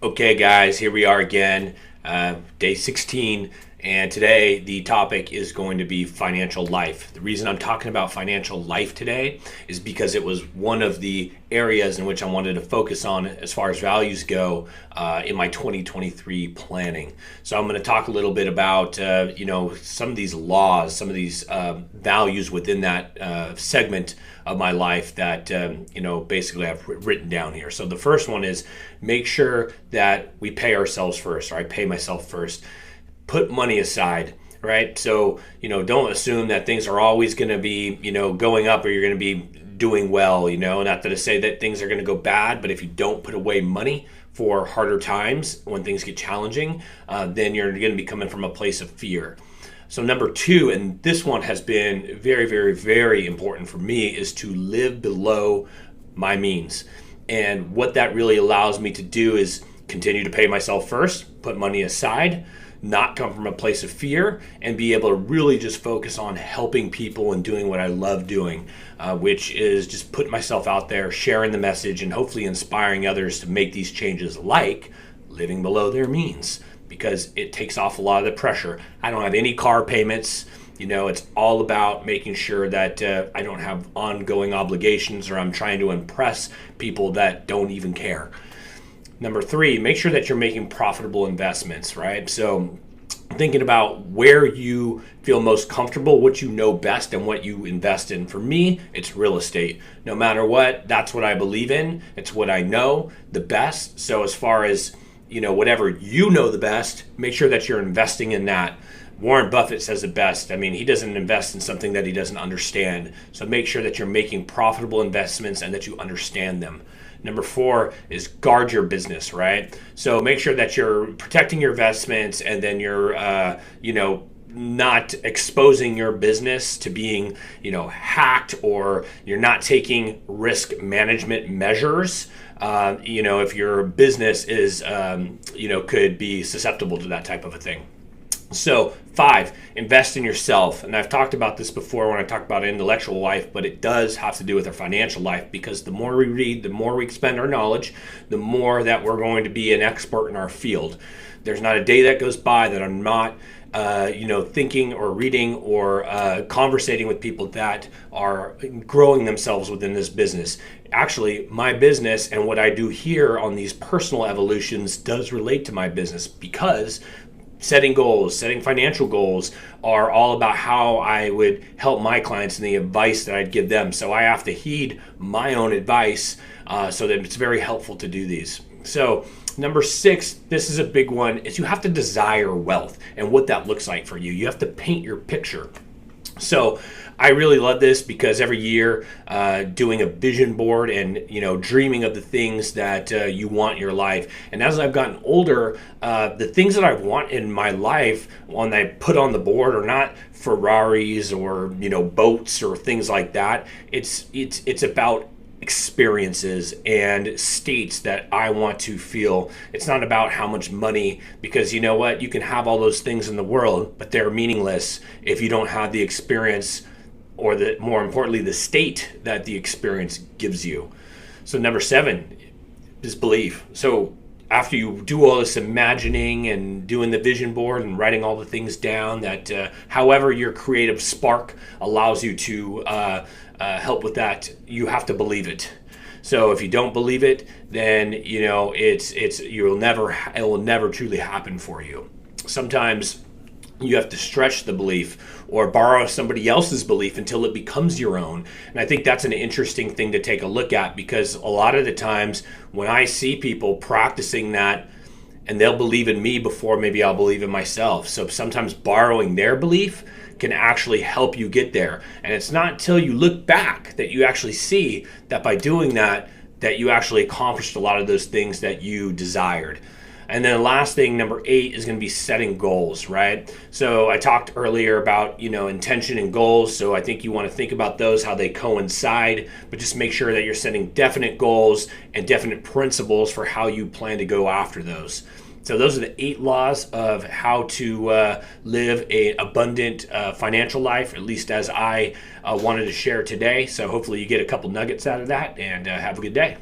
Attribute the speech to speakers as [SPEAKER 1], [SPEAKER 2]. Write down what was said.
[SPEAKER 1] Okay, guys, here we are again, day 16, and today the topic is going to be financial life. The reason I'm talking about financial life today is because it was one of the areas in which I wanted to focus on as far as values go in my 2023 planning. So I'm going to talk a little bit about, some of these laws, some of these values within that segment of my life that basically I've written down here. So the first one is make sure that we pay ourselves first, or I pay myself first. Put money aside, right? So don't assume that things are always going to be going up, or you're going to be doing well. Not to say that things are going to go bad, but if you don't put away money for harder times when things get challenging, then you're going to be coming from a place of fear. So number two, and this one has been very, very, very important for me, is to live below my means. And what that really allows me to do is continue to pay myself first, put money aside, not come from a place of fear, and be able to really just focus on helping people and doing what I love doing, which is just putting myself out there, sharing the message, and hopefully inspiring others to make these changes, like living below their means, because it takes off a lot of the pressure. I don't have any car payments. It's all about making sure that I don't have ongoing obligations, or I'm trying to impress people that don't even care. Number three, make sure that you're making profitable investments, right? So thinking about where you feel most comfortable, what you know best, and what you invest in. For me, it's real estate. No matter what, that's what I believe in. It's what I know the best. So as far as whatever you know the best, make sure that you're investing in that. Warren Buffett says it best. He doesn't invest in something that he doesn't understand. So make sure that you're making profitable investments and that you understand them. Number four is guard your business, right? So make sure that you're protecting your investments, and then you're, not exposing your business to being, hacked, or you're not taking risk management measures. If your business is, could be susceptible to that type of a thing. So 5, invest in yourself. And I've talked about this before when I talk about intellectual life, but it does have to do with our financial life, because the more we read, the more we expend our knowledge, the more that we're going to be an expert in our field. There's not a day that goes by that I'm not thinking or reading or conversating with people that are growing themselves within this business. Actually, my business and what I do here on these personal evolutions does relate to my business, because setting goals, setting financial goals are all about how I would help my clients and the advice that I'd give them. So I have to heed my own advice so that it's very helpful to do these. So number 6, this is a big one, is you have to desire wealth and what that looks like for you. You have to paint your picture. So I really love this, because every year doing a vision board and dreaming of the things that you want in your life. And as I've gotten older, the things that I want in my life, when I put on the board, are not Ferraris or boats or things like that. It's about experiences and states that I want to feel. It's not about how much money, because you know what? You can have all those things in the world, but they're meaningless if you don't have the experience, or more importantly, the state that the experience gives you. So number 7 is belief. So after you do all this imagining and doing the vision board and writing all the things down, that however your creative spark allows you to help with that, you have to believe it. So if you don't believe it, then it will never truly happen for you. Sometimes you have to stretch the belief or borrow somebody else's belief until it becomes your own. And I think that's an interesting thing to take a look at, because a lot of the times when I see people practicing that, and they'll believe in me before maybe I'll believe in myself. So sometimes borrowing their belief can actually help you get there. And it's not until you look back that you actually see that by doing that you actually accomplished a lot of those things that you desired. And then the last thing, number 8, is going to be setting goals, right? So I talked earlier about, intention and goals. So I think you want to think about those, how they coincide, but just make sure that you're setting definite goals and definite principles for how you plan to go after those. So those are the 8 laws of how to live an abundant financial life, at least as I wanted to share today. So hopefully you get a couple nuggets out of that, and have a good day.